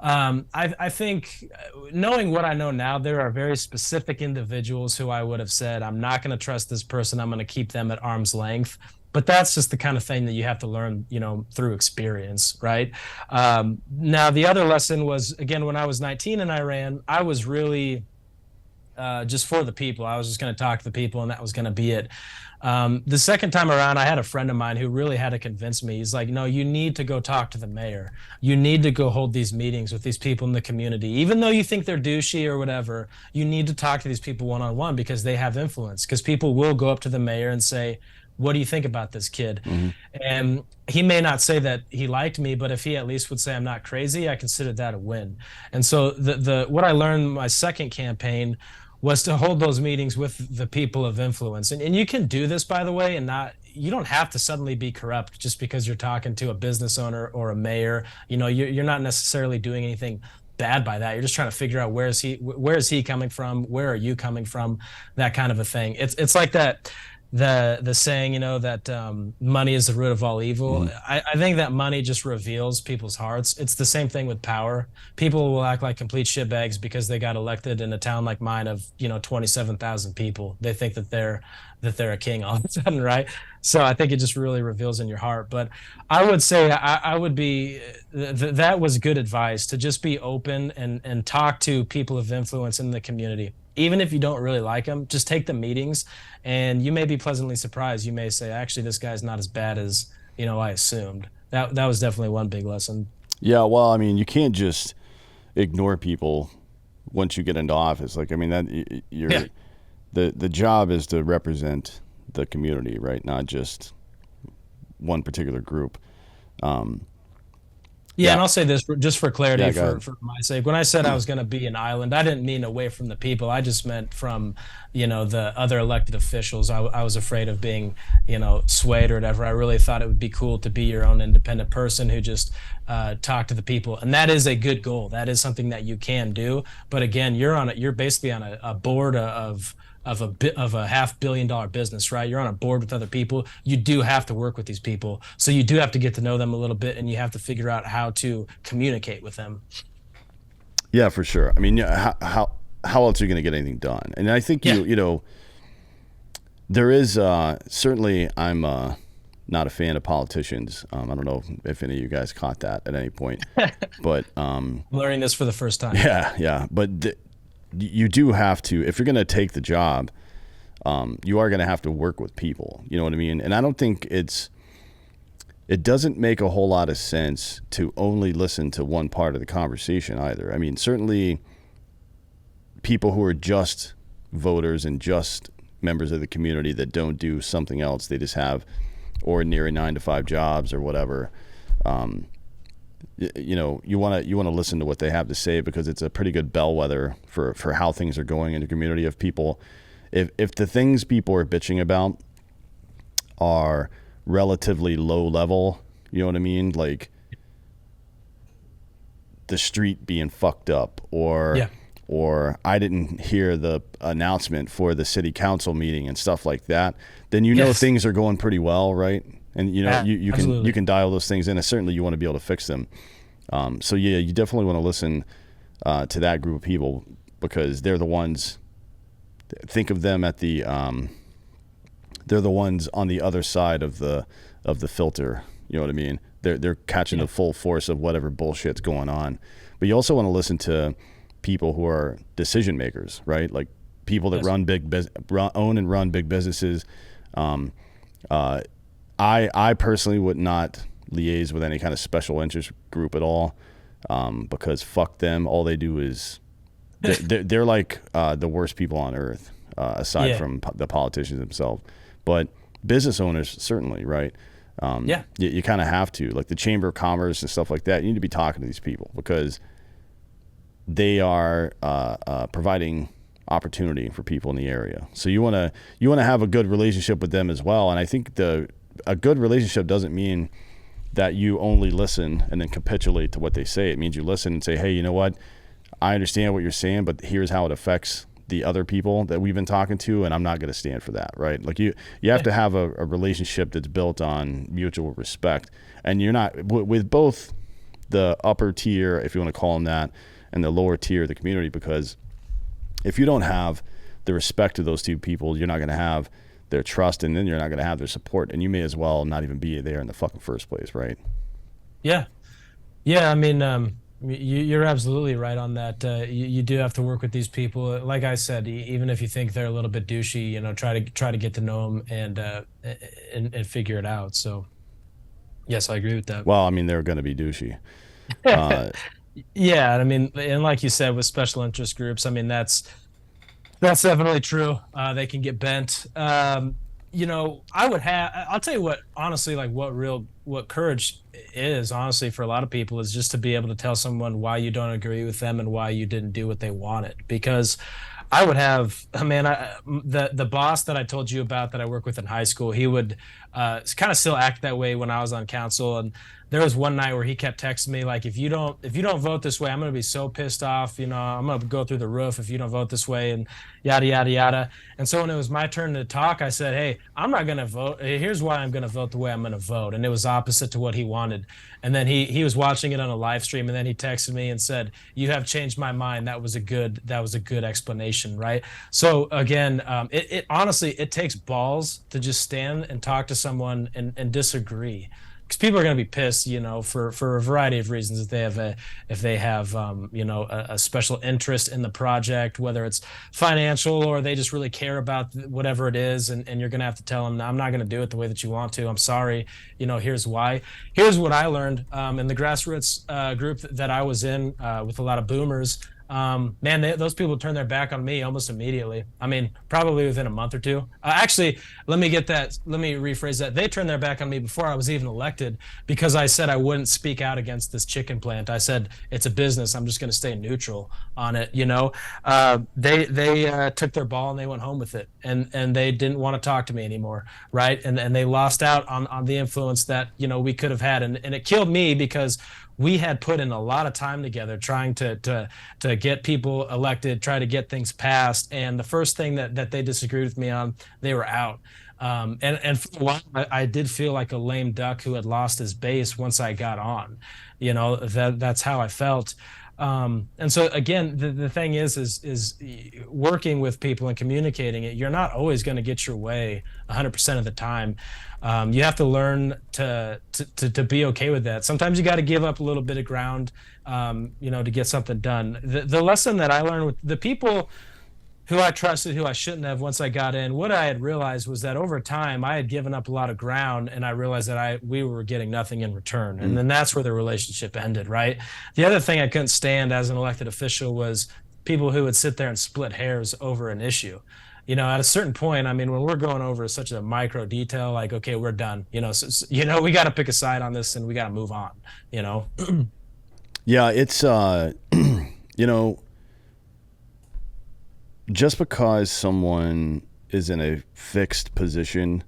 I think knowing what I know now, there are very specific individuals who I would have said, I'm not going to trust this person. I'm going to keep them at arm's length. But that's just the kind of thing that you have to learn, you know, through experience, right? Now, the other lesson was, again, when I was 19 and I ran, I was really just for the people. I was just going to talk to the people, and that was going to be it. The second time around, I had a friend of mine who really had to convince me. He's like, no, you need to go talk to the mayor. You need to go hold these meetings with these people in the community. Even though you think they're douchey or whatever, you need to talk to these people one on one because they have influence. Because people will go up to the mayor and say, what do you think about this kid? Hmm. And he may not say that he liked me, but if he at least would say I'm not crazy, I considered that a win. And so the what I learned my second campaign was to hold those meetings with the people of influence. And you can do this, by the way, and not, you don't have to suddenly be corrupt just because you're talking to a business owner or a mayor. You're not necessarily doing anything bad by that. You're just trying to figure out where is he coming from? Where are you coming from? That kind of a thing. It's like that the saying, that money is the root of all evil. Mhm. I think that money just reveals people's hearts. It's the same thing with power. People will act like complete shitbags because they got elected in a town like mine of 27,000 people. They think that they're a king all of a sudden, right? So I think it just really reveals in your heart. But I would say I would be that was good advice, to just be open and talk to people of influence in the community. Even if you don't really like them, just take the meetings, and you may be pleasantly surprised. You may say, actually, this guy's not as bad as I assumed. That was definitely one big lesson. Yeah, well, I mean, you can't just ignore people once you get into office. Like, I mean, Yeah. the job is to represent the community, right? Not just one particular group. Um, Yeah, yeah, and I'll say this just for yeah, clarity, go ahead. for my sake. When I said I was going to be an island, I didn't mean away from the people. I just meant from, the other elected officials. I was afraid of being, swayed or whatever. I really thought it would be cool to be your own independent person who just talk to the people, and that is a good goal. That is something that you can do. But again, you're basically on a board of a $500 million business, right? You're on a board with other people. You do have to work with these people. So you do have to get to know them a little bit, and you have to figure out how to communicate with them. Yeah, for sure. I mean, yeah, how else are you going to get anything done? And I think Yeah. there is certainly I'm not a fan of politicians. I don't know if any of you guys caught that at any point, but Learning this for the first time. yeah, yeah. But you do have to, if you're going to take the job, you are going to have to work with people. You know what I mean? And I don't think it doesn't make a whole lot of sense to only listen to one part of the conversation either. I mean, certainly people who are just voters and just members of the community that don't do something else, they just have ordinary 9 to 5 jobs or whatever. Um, you want to listen to what they have to say, because it's a pretty good bellwether for how things are going in the community. Of people, if the things people are bitching about are relatively low level, you know what I mean, like the street being fucked up, Yeah. or I didn't hear the announcement for the city council meeting and stuff like that, then Yes. things are going pretty well, right? And you Absolutely. can dial those things in, and certainly you want to be able to fix them. So yeah, you definitely want to listen to that group of people, because they're the ones. Think of them at the they're the ones on the other side of the filter. You know what I mean? They're catching Yeah. the full force of whatever bullshit's going on. But you also want to listen to people who are decision makers, right? Like people that Yes. own and run big businesses. Um, uh, I personally would not liaise with any kind of special interest group at all, because fuck them. All they do is they're like the worst people on earth, aside Yeah. from the politicians themselves. But business owners, certainly, right? Yeah. You kind of have to, like the Chamber of Commerce and stuff like that. You need to be talking to these people, because they are providing opportunity for people in the area. So you want to have a good relationship with them as well. And I think a good relationship doesn't mean that you only listen and then capitulate to what they say. It means you listen and say, hey, you know what? I understand what you're saying, but here's how it affects the other people that we've been talking to, and I'm not going to stand for that, right? Like you have Yeah. to have a relationship that's built on mutual respect, and you're not with both the upper tier, if you want to call them that, and the lower tier of the community, because if you don't have the respect of those two people, you're not going to have their trust, and then you're not going to have their support, and you may as well not even be there in the fucking first place, right? Yeah. Yeah, I mean, you're absolutely right on that. You do have to work with these people. Like I said, even if you think they're a little bit douchey, try to get to know them and figure it out. So, yes, I agree with that. Well, I mean, they're going to be douchey. Uh, Yeah, I mean, and like you said, with special interest groups, I mean, that's definitely true. They can get bent. I'll tell you what, honestly, like what courage is, honestly, for a lot of people is just to be able to tell someone why you don't agree with them and why you didn't do what they wanted. Because I would have, man, the boss that I told you about that I work with in high school, he would kind of still act that way when I was on council. And there was one night where he kept texting me like, if you don't vote this way, I'm gonna be so pissed off. I'm gonna go through the roof if you don't vote this way, and yada yada yada. And so when it was my turn to talk, I said, hey, I'm not gonna vote. Here's why I'm gonna vote the way I'm gonna vote. And it was opposite to what he wanted. And then he was watching it on a live stream, and then he texted me and said, "You have changed my mind." That was a good explanation, right? So again, it honestly it takes balls to just stand and talk to someone and disagree, because people are going to be pissed, for a variety of reasons. If they have a special interest in the project, whether it's financial or they just really care about whatever it is, and you're going to have to tell them, I'm not going to do it the way that you want to. I'm sorry. Here's why. Here's what I learned in the grassroots group that I was in with a lot of boomers. Man, those people turned their back on me almost immediately. I mean, probably within a month or two. Actually, let me rephrase that. They turned their back on me before I was even elected, because I said I wouldn't speak out against this chicken plant. I said it's a business. I'm just going to stay neutral on it. They took their ball and they went home with it, and they didn't want to talk to me anymore, right? And they lost out on the influence that we could have had, and it killed me, because we had put in a lot of time together trying to get people elected, try to get things passed. And the first thing that they disagreed with me on, they were out. And for a while, I did feel like a lame duck who had lost his base once I got on. That's how I felt. And so again, the thing is working with people and communicating it. You're not always going to get your way 100% of the time. You have to learn to be okay with that. Sometimes you got to give up a little bit of ground, to get something done. The lesson that I learned with the people who I trusted, who I shouldn't have, once I got in, what I had realized was that over time I had given up a lot of ground, and I realized that we were getting nothing in return. And then that's where the relationship ended, right? The other thing I couldn't stand as an elected official was people who would sit there and split hairs over an issue. At a certain point, I mean, when we're going over such a micro detail, like, okay, we're done, we got to pick a side on this and we got to move on, Yeah, it's just because someone is in a fixed position,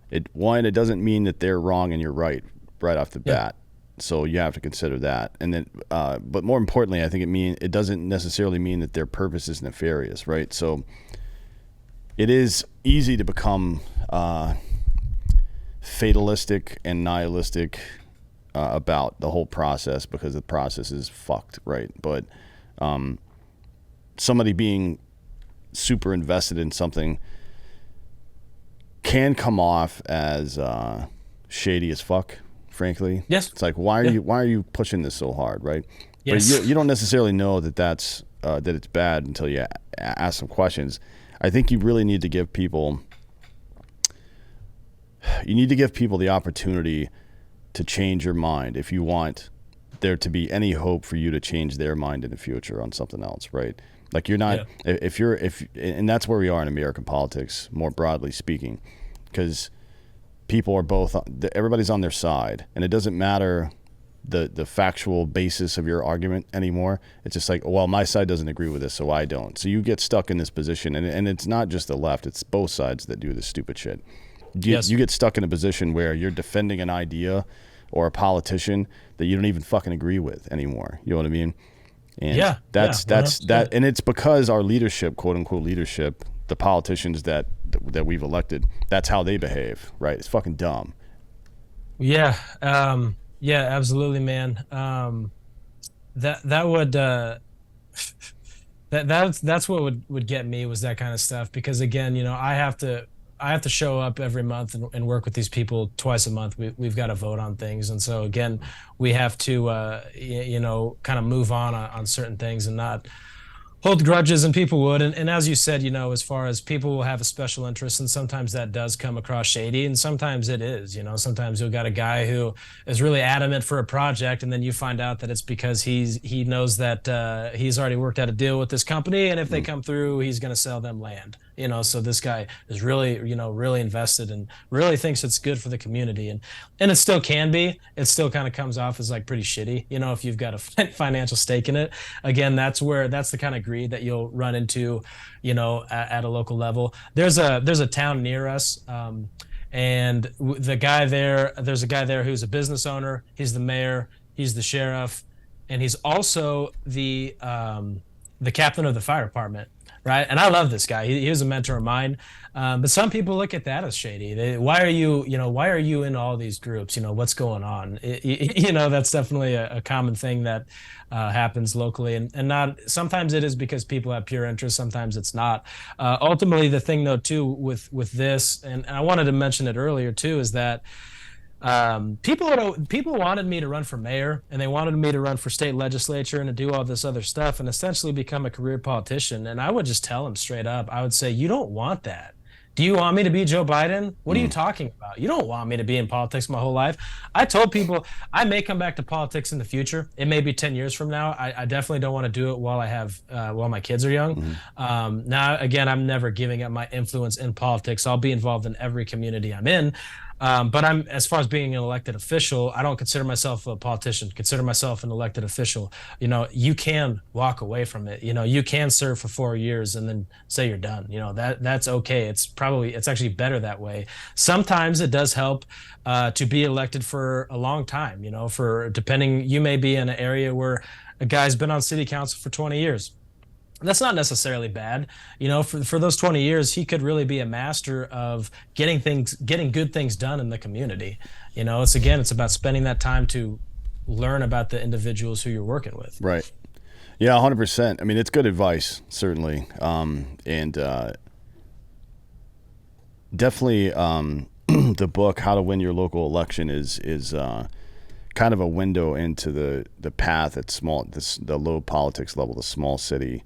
it doesn't mean that they're wrong and you're right off the bat. So you have to consider that. And then, but more importantly, I think it doesn't necessarily mean that their purpose is nefarious, right? So it is easy to become fatalistic and nihilistic about the whole process, because the process is fucked, right? But somebody being super invested in something can come off as shady as fuck, frankly. Yes. It's like, why are you pushing this so hard, right? Yes. But you don't necessarily know that it's bad until you ask some questions. I think you really need to give people the opportunity to change your mind if you want there to be any hope for you to change their mind in the future on something else, right? Like, you're not, and that's where we are in American politics, more broadly speaking, because people are everybody's on their side, and it doesn't matter the factual basis of your argument anymore. It's just like, well, my side doesn't agree with this, so I don't. So you get stuck in this position, and it's not just the left, it's both sides that do this stupid shit. You get stuck in a position where you're defending an idea or a politician that you don't even fucking agree with anymore. You know what I mean? And that's that, and it's because our leadership, quote unquote leadership, the politicians that we've elected, that's how they behave, right? It's fucking dumb. Yeah. Yeah, absolutely, man. That would that's what would get me, was that kind of stuff, because again, I have to show up every month and work with these people twice a month. We've got to vote on things, and so again, we have to kind of move on certain things and not hold grudges, and people would. And as you said, as far as people will have a special interest, and sometimes that does come across shady, and sometimes it is. Sometimes you've got a guy who is really adamant for a project, and then you find out that it's because he knows that he's already worked out a deal with this company, and if they come through, he's going to sell them land. So this guy is really, really invested and really thinks it's good for the community. And it still can be. It still kind of comes off as like pretty shitty, if you've got a financial stake in it. Again, that's the kind of greed that you'll run into, at a local level. There's a town near us. And there's a guy there who's a business owner. He's the mayor. He's the sheriff, and he's also the captain of the fire department, right? And I love this guy. He was a mentor of mine. But some people look at that as shady. Why are you in all these groups? What's going on? That's definitely a common thing that happens locally, and not sometimes it is because people have pure interest. Sometimes it's not. Ultimately, the thing though too with this, and I wanted to mention it earlier too, is that people wanted me to run for mayor, and they wanted me to run for state legislature and to do all this other stuff and essentially become a career politician. And I would just tell them straight up, I would say, you don't want that. Do you want me to be Joe Biden? What are you talking about? You don't want me to be in politics my whole life. I told people I may come back to politics in the future. It may be 10 years from now. I definitely don't want to do it while my kids are young. Now, again, I'm never giving up my influence in politics. I'll be involved in every community I'm in. But as far as being an elected official, I don't consider myself a politician. Consider myself an elected official. You can walk away from it. You can serve for 4 years and then say you're done. That's okay. It's actually better that way. Sometimes it does help to be elected for a long time. You may be in an area where a guy's been on city council for 20 years. That's not necessarily bad. For those 20 years, he could really be a master of getting good things done in the community. It's about spending that time to learn about the individuals who you're working with. Right. Yeah, 100%. I mean, it's good advice, certainly. And definitely the book, How to Win Your Local Election, is kind of a window into the path at the low politics level, the small city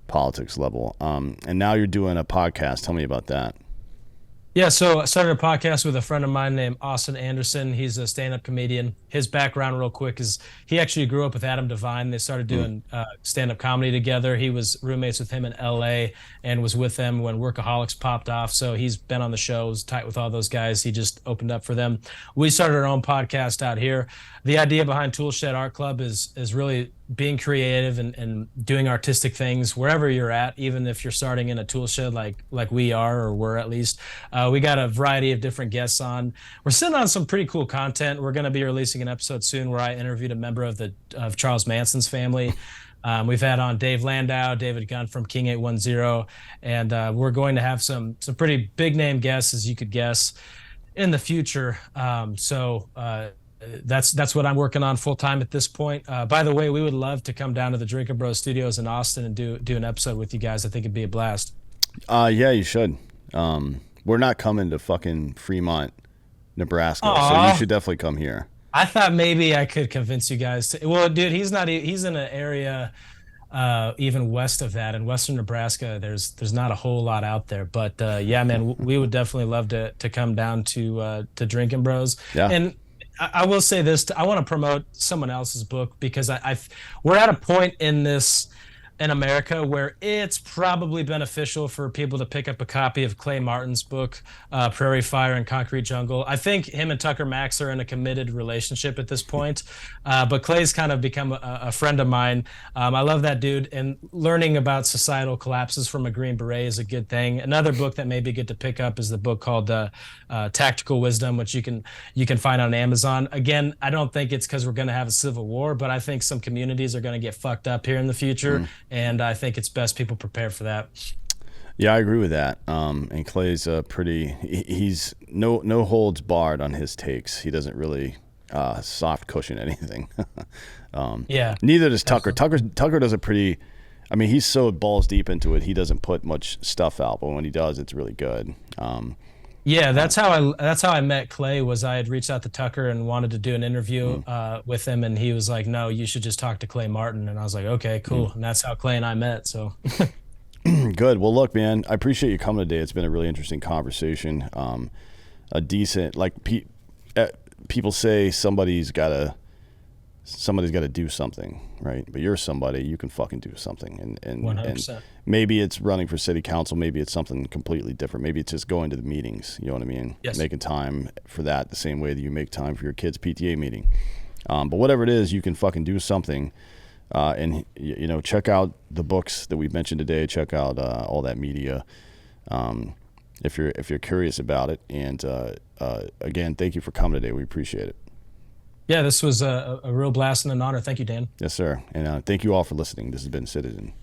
politics level. And now you're doing a podcast. Tell me about that. Yeah, so I started a podcast with a friend of mine named Austin Anderson. He's a stand-up comedian. His background, real quick, is he actually grew up with Adam Devine. They started doing stand-up comedy together. He was roommates with him in L.A. and was with them when Workaholics popped off. So he's been on the shows, tight with all those guys. He just opened up for them. We started our own podcast out here. The idea behind Toolshed Art Club is really being creative and doing artistic things wherever you're at, even if you're starting in a tool shed like we are, or we're at least. We got a variety of different guests on. We're sitting on some pretty cool content. We're going to be releasing an episode soon where I interviewed a member of Charles Manson's family. We've had on Dave Landau, David Gunn from King 810, and we're going to have some pretty big name guests, as you could guess, in the future. That's what I'm working on full time at this point. By the way, we would love to come down to the Drinking Bros Studios in Austin and do an episode with you guys. I think it'd be a blast. Yeah, you should. We're not coming to fucking Fremont, Nebraska, so you should definitely come here. I thought maybe I could convince you guys to. Well, dude, he's in an area even west of that in western Nebraska. There's not a whole lot out there, but yeah, man, we would definitely love to come down to Drinking Bros. Yeah. And I will say this, I want to promote someone else's book because we're at a point in America where it's probably beneficial for people to pick up a copy of Clay Martin's book, Prairie Fire and Concrete Jungle. I think him and Tucker Max are in a committed relationship at this point, but Clay's kind of become a friend of mine. I love that dude, and learning about societal collapses from a Green Beret is a good thing. Another book that may be good to pick up is the book called Tactical Wisdom, which you can find on Amazon. Again, I don't think it's because we're going to have a civil war, but I think some communities are going to get fucked up here in the future. And I think it's best people prepare for that. Yeah, I agree with that. And Clay's he's no holds barred on his takes. He doesn't really soft cushion anything. Yeah. Neither does Tucker. Tucker does a pretty. I mean, he's so balls deep into it. He doesn't put much stuff out, but when he does, it's really good. Yeah, that's how I met Clay. Was I had reached out to Tucker and wanted to do an interview with him, and he was like, "No, you should just talk to Clay Martin." And I was like, "Okay, cool." And that's how Clay and I met. So good. Well, look, man, I appreciate you coming today. It's been a really interesting conversation. A decent, like people say, somebody's got to somebody's got to do something, right? But you're somebody, you can fucking do something. And 100%. maybe it's running for city council, maybe it's something completely different. Maybe it's just going to the meetings, you know what I mean? Yes. Making time for that the same way that you make time for your kid's PTA meeting. But whatever it is, you can fucking do something. And check out the books that we've mentioned today. Check out all that media if you're curious about it. And again, thank you for coming today. We appreciate it. Yeah, this was a real blast and an honor. Thank you, Dan. Yes, sir. And thank you all for listening. This has been Citizen.